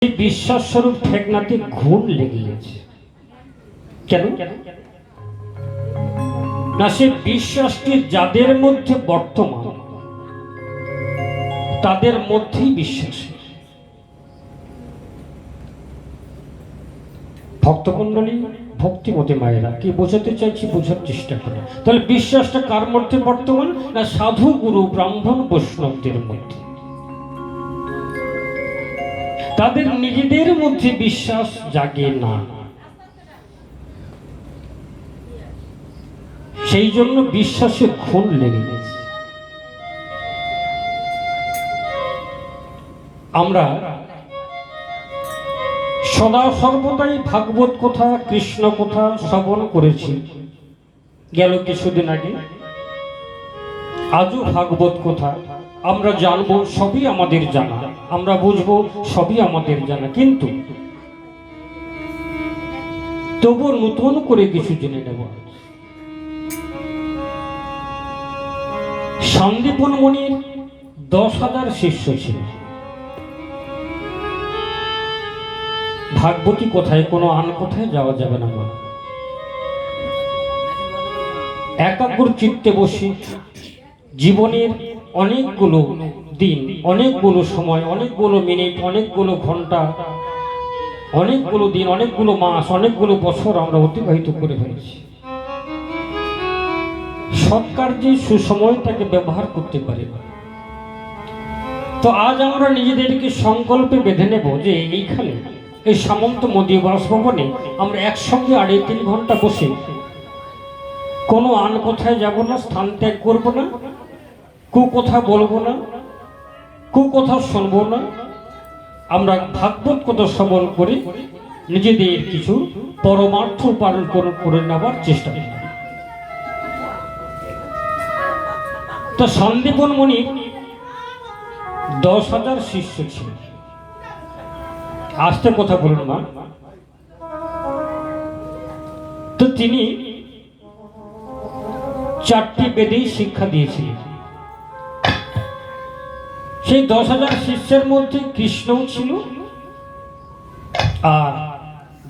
এই বিশ্বাস স্বরূপ ঠেকনাতে ঘুণ লেগে গেছে। কেন না, সে বিশ্বাসটি যাদের মধ্যে বর্তমান তাদের মধ্যেই বিশ্বাস। ভক্তমণ্ডলী, ভক্তিমতী মায়েরা, কি বোঝাতে চাইছি বোঝার চেষ্টা করে। তাহলে বিশ্বাসটা কার মধ্যে বর্তমান? না সাধু, গুরু, ব্রাহ্মণ, বৈষ্ণবদের মধ্যে। তাদের নিজেদের মধ্যে বিশ্বাস জাগে না, সেই জন্য বিশ্বাসে ঘুণ লেগে গেছে। আমরা সদা সর্বদাই ভাগবত কথা, কৃষ্ণ কথা শ্রবণ করেছি গেল কিছুদিন আগে। আজও ভাগবত কথা আমরা জানবো, সবই আমাদের জানা, আমরা বুঝবো, সবই আমাদের জানা, কিন্তু তবু নতুন করে কিছু জেনে নেব। সন্দীপন মুনির 10,000 শিষ্য ছিল। ভাগবতী কোথায়, কোনো আন কোথায় যাওয়া যাবে না। একাগ্র চিত্তে বসে জীবনের অনেকগুলো দিন, অনেকগুলো সময়, অনেকগুলো মিনিট, অনেকগুলো ঘন্টা, অনেকগুলো দিন, অনেকগুলো মাস, অনেকগুলো বছর আমরা অতিবাহিত করে ফেলেছি। সৎকার্যে সুসময়টাকে ব্যবহার করতে পারি না। তো আজ আমরা নিজেদেরকে সংকল্পে বেঁধে নেব যে এইখানে এই সামন্ত মোদী বাসভবনে আমরা একসঙ্গে 3.5 ঘন্টা বসে কোনো আন কোথায় যাব না, স্থান ত্যাগ করব না, কথা বলবো না, কথা শুনবো না। আমরা ভাগবত কথা শ্রবণ করে নিজেদের কিছু পরমার্থ পালন করে নেবার চেষ্টা করি। তো সন্দীপন মুনির 10,000 শিষ্য ছিল। আস্তে কথা বলুন মা। তো তিনি 4টি বেদেই শিক্ষা দিয়েছিলেন। সেই 10,000 শিষ্যের মধ্যে কৃষ্ণও ছিল, আর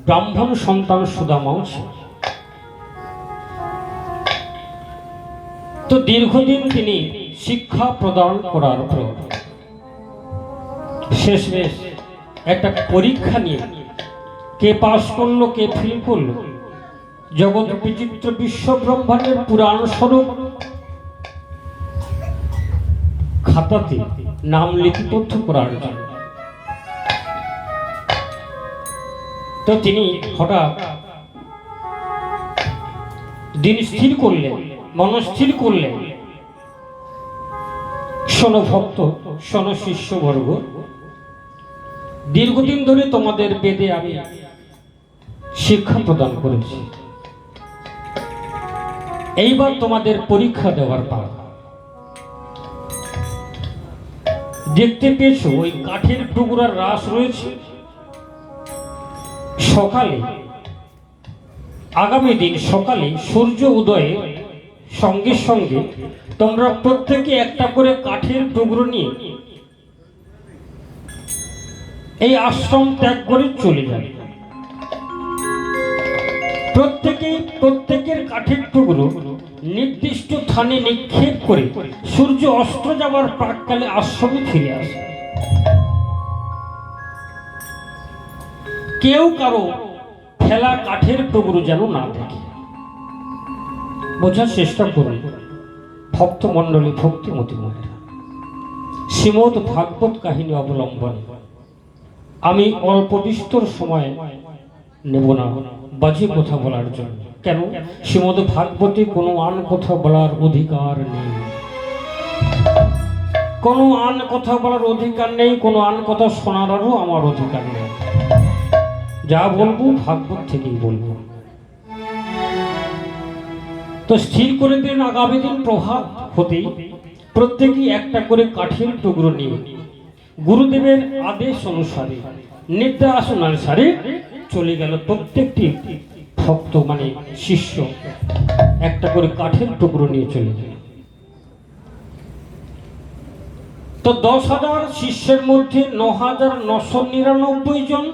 ব্রাহ্মণ সন্তান সুদামাও ছিল। তো দীর্ঘদিন তিনি শিক্ষা প্রদান করার পর শেষমেশ একটা পরীক্ষা নিয়ে কে পাশ করলো, কে ফেল করলো, জগৎ বিচিত্র বিশ্ব ব্রহ্মাণ্ডের পুরাণ স্বরূপ খাতাতে নাম লিপিবদ্ধ করার জন্য। তো তিনি হঠাৎ দিন স্থির করলেন, মনস্থির করলেন, শোনো ভক্ত, শোনো শিষ্যবর্গ, দীর্ঘদিন ধরে তোমাদের বেদে আমি শিক্ষা প্রদান করেছি, এইবার তোমাদের পরীক্ষা দেওয়ার পালা। দেখতে পেয়েছো ওই কাঠের টুকরার রাস রয়েছে। সকালে, আগামী দিন সকালে সূর্য উদয়ের সঙ্গে সঙ্গে তোমরা প্রত্যেকে একটা করে কাঠের টুকরো নিয়ে এই আশ্রম ত্যাগ করে চলে যাবে। প্রত্যেকের কাঠের টুকরো নির্দিষ্ট স্থানে নিক্ষেপ করে সূর্য অস্ত যাবার প্রাককালে আশ্রমে ফিরে আসে। কেউ কারো ফেলা কাঠের টুকরো যেন না দেখে। বোঝার চেষ্টা করুন ভক্তমণ্ডলী, ভক্তিমতী মায়েরা। শ্রীমদ্ ভাগবত কাহিনী অবলম্বনে আমি অল্প বিস্তর সময় নেব না বাজে কথা বলার জন্য। কেন? শ্রীমদ্ ভাগবতে কোনো আন কথা বলার অধিকার নেই, কোনো আন কথা বলার অধিকার নেই, কোনো আন কথা শোনারও আমার অধিকার নেই। যা বলবো ভাগবত থেকেই বলবো। তো স্থির করে দিন আগামী দিন প্রভাত হতেই প্রত্যেকেই একটা করে কাঠের টুকরো নিয়ে গুরুদেবের আদেশ অনুসারে, নির্দেশ অনুসারে চলে গেল। প্রত্যেকটি ভক্ত মানে শিষ্য একটা করে কাঠের টুকরো নিয়ে চলে গেল। তো 10,000 শিষ্যের মধ্যে 9,999 জন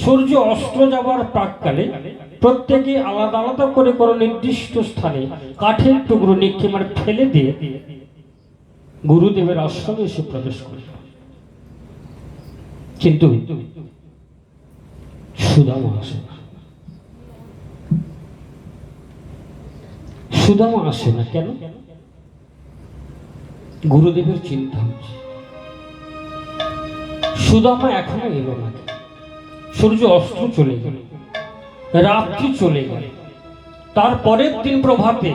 সূর্য অস্ত যাবার প্রাককালে প্রত্যেকে আলাদা আলাদা করে কোনো নির্দিষ্ট স্থানে কাঠের টুকরো নিক্ষেপ ফেলে দিয়ে গুরুদেবের আশ্রমে এসে প্রবেশ করে। কিন্তু সুদামা আসে না। সুদামা আসে না কেন? গুরুদেবের চিন্তা হচ্ছে সুদামা এখনো এলো না। সূর্য অস্ত চলে গেল, রাত্রি চলে গেল। তারপরের দিন প্রভাতে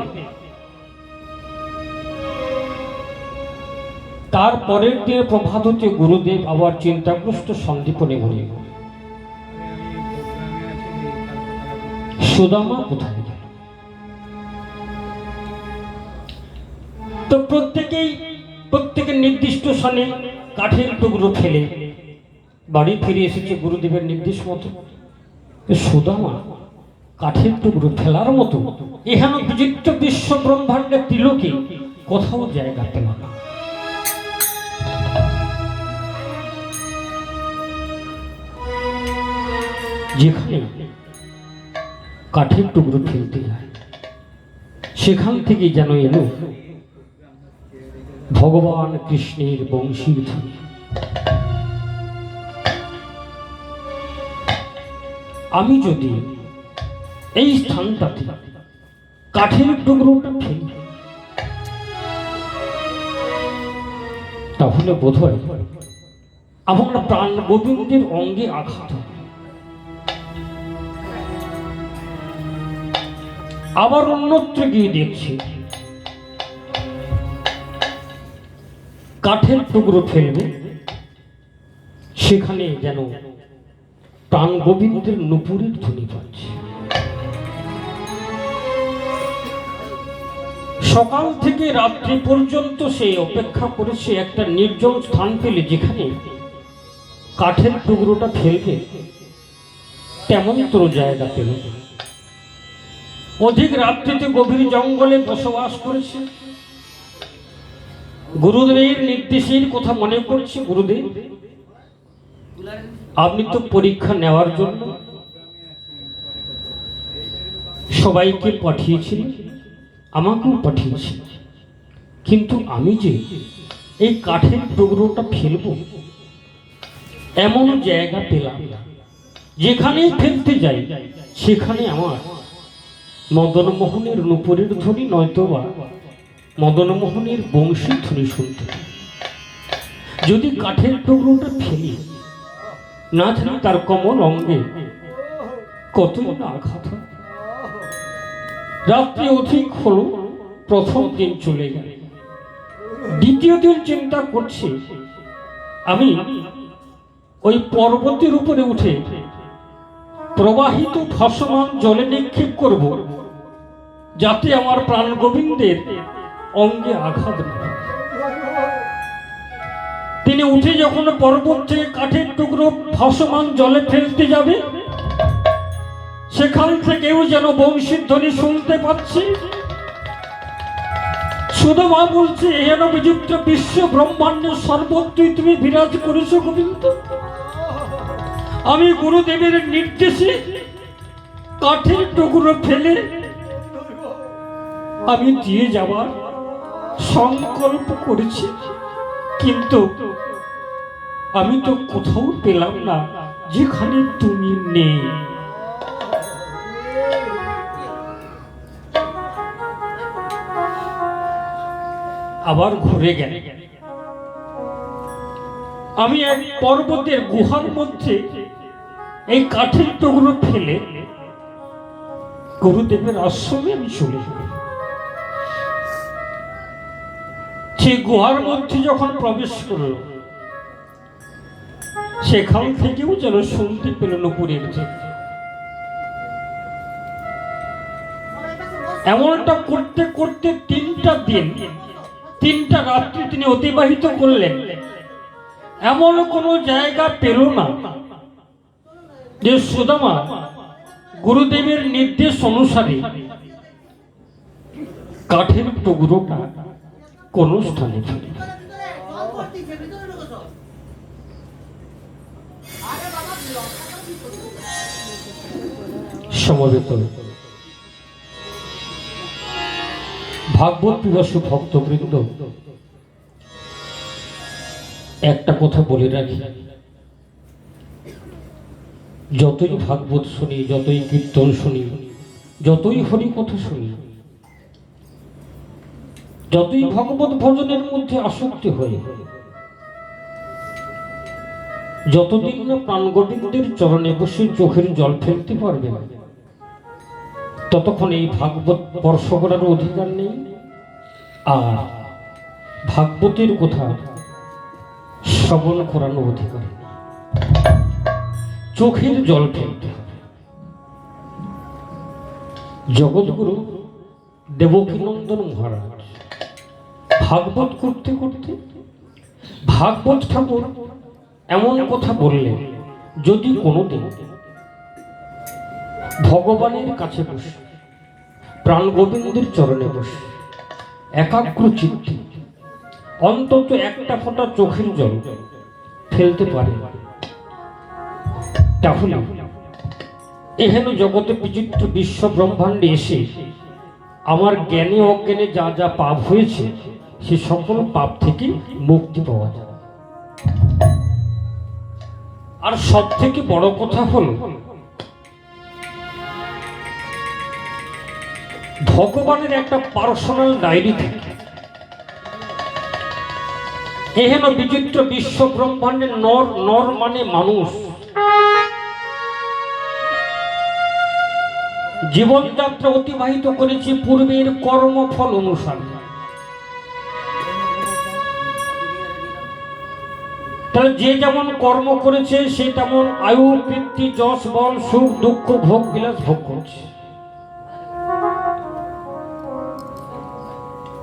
হতে গুরুদেব আবার চিন্তাগ্রস্ত সন্দীপনে মরে গেল। সুদামা কোথায় গেল? তো প্রত্যেকের নির্দিষ্ট স্থানে কাঠের টুকরো ফেলে বাড়ি ফিরে এসেছে গুরুদেবের নির্দেশ মতো। সুদামা কাঠের টুকরো ফেলার মতো এখানে বিচিত্র বিশ্ব ব্রহ্মাণ্ডের তিলকে কোথাও জায়গা পেল না। যেখানে কাঠের টুকরো ফেলতে যায় সেখান থেকে যেন এলো ভগবান কৃষ্ণের বংশীর ধ্বনি। আমি যদি এই স্থানটাতে কাঠের টুকরোটা ফেলি তাহলে বোধ হয় আমার প্রাণ গোবিন্দের অঙ্গে আঘাত হবে। আবার অন্যত্র গিয়ে দেখছি কাঠের টুকরো ফেলবে, সেখানে যেন প্রাণ গোবিন্দের নুপুরের ধ্বনি পাচ্ছে। সকাল থেকে রাত্রি পর্যন্ত সে অপেক্ষা করেছে একটা নির্জন স্থান পেলে যেখানে কাঠের টুকরোটা ফেলবে তেমন তোর জায়গা পেল। অধিক রাত্রিতে গভীর জঙ্গলে বসবাস করেছে। গুরুদেবের নির্দেশের কথা মনে করছে, গুরুদেব আপনি তো পরীক্ষা নেওয়ার জন্য সবাইকে পাঠিয়েছিলেন, আমাকেও পাঠিয়েছেন, কিন্তু আমি যে এই কাঠের টুকরোটা ফেলব এমন জায়গা পেলাম না। যেখানেই ফেলতে যাই সেখানে আমার মদন মোহনের নুপুরের ধ্বনি নয়তোবা মদন মোহনের বংশীর ধ্বনি শুনতে। যদি কাঠের টুকরোটা ফেলি না জানি তার কমল অঙ্গে কতই না আঘাত হয়। রাত্রি অধিক হলো, প্রথম দিন চলে গেল। দ্বিতীয় দিন চিন্তা করছি আমি ওই পর্বতের উপরে উঠে প্রবাহিত ভাসমান জলে নিক্ষেপ করব, যাতে আমার প্রাণ গোবিন্দের অঙ্গে আঘাত না। তিনি উঠে যখন পর্বত থেকে কাঠের টুকরো ভাসমান জলে ফেলতে যাবে, সেখান থেকেও যেন বংশীর ধ্বনি শুনতে পাচ্ছি। সুদামা বলছে, এহেন বিযুক্ত বিশ্ব ব্রহ্মাণ্ডের সর্বত্রই তুমি বিরাজ করেছো গোবিন্দ। আমি গুরুদেবের নির্দেশে কাঠের টুকরো ফেলে আমি দিয়ে যাবার সংকল্প করেছি, কিন্তু আমি তো কোথাও পেলাম না যেখানে তুমি নেই। আবার ঘুরে গেল। আমি এক পর্বতের গুহার মধ্যে এই কাঠের টুকরো ফেলে গুরুদেবের আশ্রমে আমি চলে যাই। সেই গুহার মধ্যে যখন প্রবেশ করল, সেখান থেকেও যেন শুনতে পেল নুপুরের ধ্বনি। এমনটা করতে করতে 3টা দিন 3টা রাত্রি তিনি অতিবাহিত করলেন। এমন কোন জায়গা পেল না যে সুদামা গুরুদেবের নির্দেশ অনুসারে কাঠের টুকরোটা কোন স্থানে ফেলে। সমবেত ভাগবত পিপাসু ভক্তবৃন্দ, একটা কথা বলে রাখি, যতই ভাগবত শুনি, যতই কীর্তন শুনি, যতই হরি কথা শুনি, যতই ভগবত ভজনের মধ্যে আসক্তি হয়ে, যতদিন না প্রাণ গোবিন্দের চরণে বসে চোখের জল ফেলতে পারবে, ততক্ষণ এই ভাগবত স্পর্শ করার অধিকার নেই। আর ভাগবতের কথা শ্রবণ করানোর অধিকার নেই। চোখের জল ফেলতে হবে। জগৎগুরু দেবকীনন্দন মহারাজ ভাগবত করতে করতে ভাগবত ঠাকুর এমন কথা বললেন, যদি কোনোদিন ভগবানের কাছে বসে প্রাণ গোবিন্দের চরণে বসে একাগ্র চিত্তে অন্তত একটা ফোঁটা চোখের জল ফেলতে পারে, তাহলে এহেন জগতে বিচিত্র বিশ্ব ব্রহ্মাণ্ডে এসে আমার জ্ঞানে অজ্ঞানে যা যা পাপ হয়েছে সে সকল পাপ থেকে মুক্তি পাওয়া যায়। আর সব থেকে বড় কথা হল, ভগবানের একটা পার্সোনাল ডায়েরি থাকে। এহেন বিচিত্র বিশ্ব ব্রহ্মাণ্ডের নর নর মানে মানুষ জীবনযাত্রা অতিবাহিত করেছে পূর্বের কর্মফল অনুসারে। তাহলে যে যেমন কর্ম করেছে সে তেমন আয়ু, কীর্তি, যশ, বল, সুখ, দুঃখ, ভোগ বিলাস ভোগ করছে।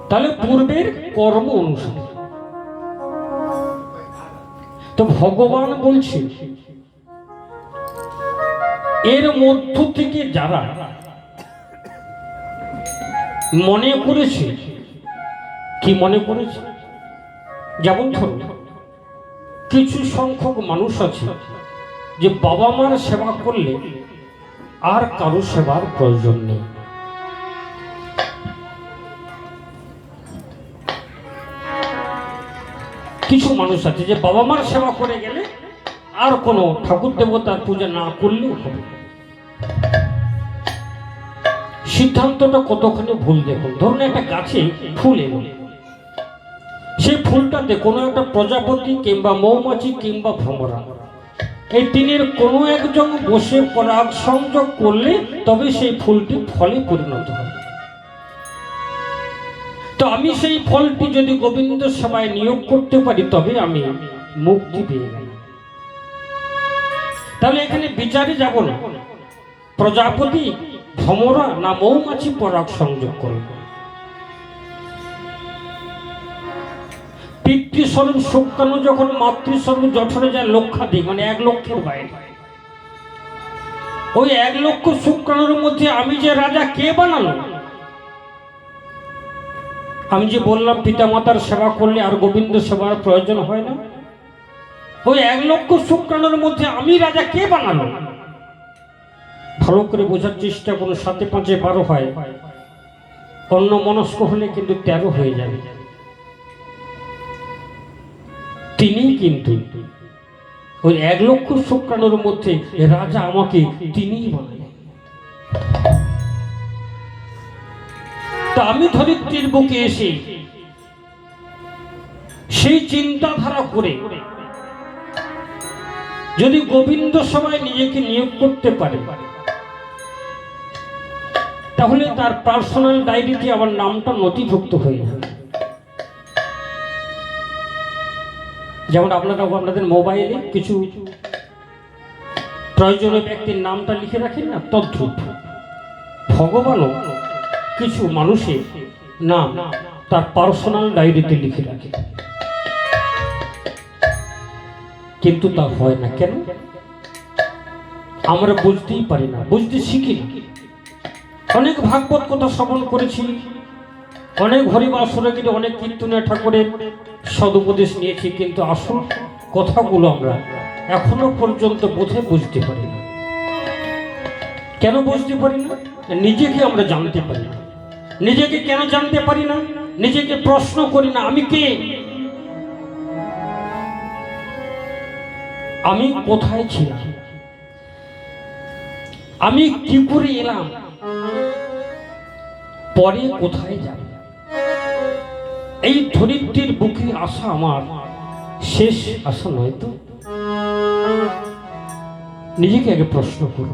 তাহলে পূর্বের কর্ম অনুসারে। তো ভগবান বলছে, এর মধ্য থেকে যারা মনে করেছে, কি মনে করেছে, যেমন ধরুন কিছু সংখ্যক মানুষ আছে যে বাবা মার সেবা করলে আর কারো সেবার প্রয়োজন নেই। কিছু মানুষ আছে যে বাবা মার সেবা করে গেলে আর কোনো ঠাকুর দেবতার পূজা না করলেও হবে। সিদ্ধান্তটা কতখানি ভুল দেখুন। ধরুন একটা গাছে ফুল এলো, সেই ফুলটাতে কোনো একটা প্রজাপতি কিংবা মৌমাছি কিংবা ভ্রমরা, এই তিনের কোনো একজন বসে পরাগ সংযোগ করলে তবে সেই ফুলটি ফলে পরিণত হয়। তো আমি সেই ফলটি যদি গোবিন্দ সেবায় নিয়োগ করতে পারি তবে আমি মুক্তি পেয়ে গেলাম। তাহলে এখানে বিচারে যাব না প্রজাপতি, ভ্রমরা না মৌমাছি পরাগ সংযোগ করবে। পিতৃস্বরূপ শুক্রাণু যখন মাতৃস্বরূপ জঠরে যায় লক্ষাধিক, মানে 1 লক্ষের বাইরে, ওই 1 লক্ষ শুক্রাণুর মধ্যে আমি যে রাজা, কে বানালো? আমি যে বললাম পিতামাতার সেবা করলে আর গোবিন্দ সেবার প্রয়োজন হয় না, ওই 1 লক্ষ শুক্রাণুর মধ্যে আমি রাজা, কে বানালো? ভালো করে বোঝার চেষ্টা করুন। 7 5 12 হয়, অন্য মনস্ক হলে কিন্তু 13 হয়ে যাবে। তিনি কিন্তু ওই 1 লক্ষ শুক্রাণুর মধ্যে রাজা আমাকে তিনিই বানালেন। তা আমি ধরিত্রীর বুকে এসে সেই চিন্তাধারা করে যদি গোবিন্দ সেবায় নিজেকে নিয়োগ করতে পারে, তাহলে তার পার্সোনাল ডায়েরিতে আমার নামটা নথিভুক্ত হয়ে যাবে। যেমন আপনারা আপনাদের মোবাইলে কিছু প্রয়োজনীয় ব্যক্তির নামটা লিখে রাখেন না, তদ্রূপ ভগবানও কিছু মানুষের নাম তার পার্সোনাল ডায়েরিতে লিখে রাখে। কিন্তু তা হয় না কেন? আমরা বুঝতেই পারি না, বুঝতে শিখি না। অনেক ভাগবত কথা শ্রবণ করেছি, অনেক হরিবাসরে গিয়ে অনেক কীর্তনীয় ঠাকুরের সদুপদেশ নিয়েছি, কিন্তু আসল কথাগুলো আমরা এখনো পর্যন্ত বোধহয় বুঝতে পারি না। কেন বুঝতে পারি না? নিজেকে আমরা জানতে পারি না। নিজেকে কেন জানতে পারি না? নিজেকে প্রশ্ন করি না, আমি কে, আমি কোথায় ছিলাম, আমি কি করে এলাম, পরে কোথায় যাব। এই ধরিত্রীর বুকে আসা আমার শেষ আশা নয় তো? নিজেকে আগে প্রশ্ন করো।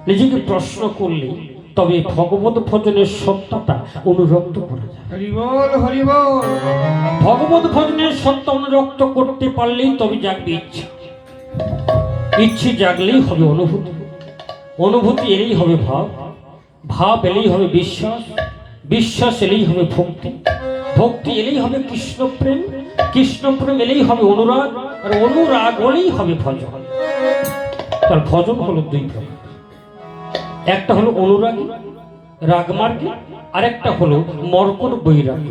নিজেকে প্রশ্ন করলে তবে ভগবত ভজনের সত্যতা অনুরক্ত করা যায়। ভগবত ভজনের সত্য অনুরক্ত করতে পারলেই তবে জাগবে ইচ্ছা। ইচ্ছে জাগলেই হবে অনুভূতি, অনুভূতি এলেই হবে ভাব, ভাব এলেই হবে বিশ্বাস, বিশ্বাস এলেই হবে ভক্তি, ভক্তি এলেই হবে কৃষ্ণ প্রেম, কৃষ্ণ প্রেম এলেই হবে অনুরাগ, আর অনুরাগ হলেই হবে ভজন। তার ভজন হলো দুই প্রকার, একটা হলো অনুরাগী রাগমার্গী, আর একটা হলো মর্কট বৈরাগ্য।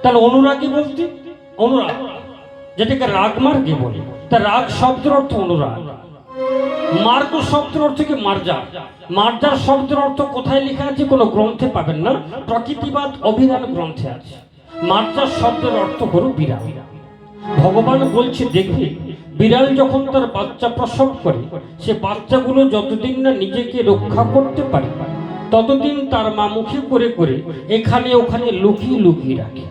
তাহলে অনুরাগী বলতে অনুরাগ, যেটাকে রাগমার্গী বলে। তা রাগ শব্দের অর্থ অনুরাগ, মার্গ শব্দের অর্থ কি মার্জার। মার্জার শব্দের অর্থ কোথায় লেখা আছে? কোনো গ্রন্থে পাবেন না, প্রকৃতিবাদ অভিধান গ্রন্থে আছে। মার্জার শব্দের অর্থ হলো বিড়াল। ভগবান বলছে দেখবে, বিড়াল যখন তার বাচ্চা প্রসব করে, সে বাচ্চাগুলো যতদিন না নিজেকে রক্ষা করতে পারে ততদিন তার মা মুখে করে করে এখানে ওখানে লুকিয়ে লুকিয়ে রাখে।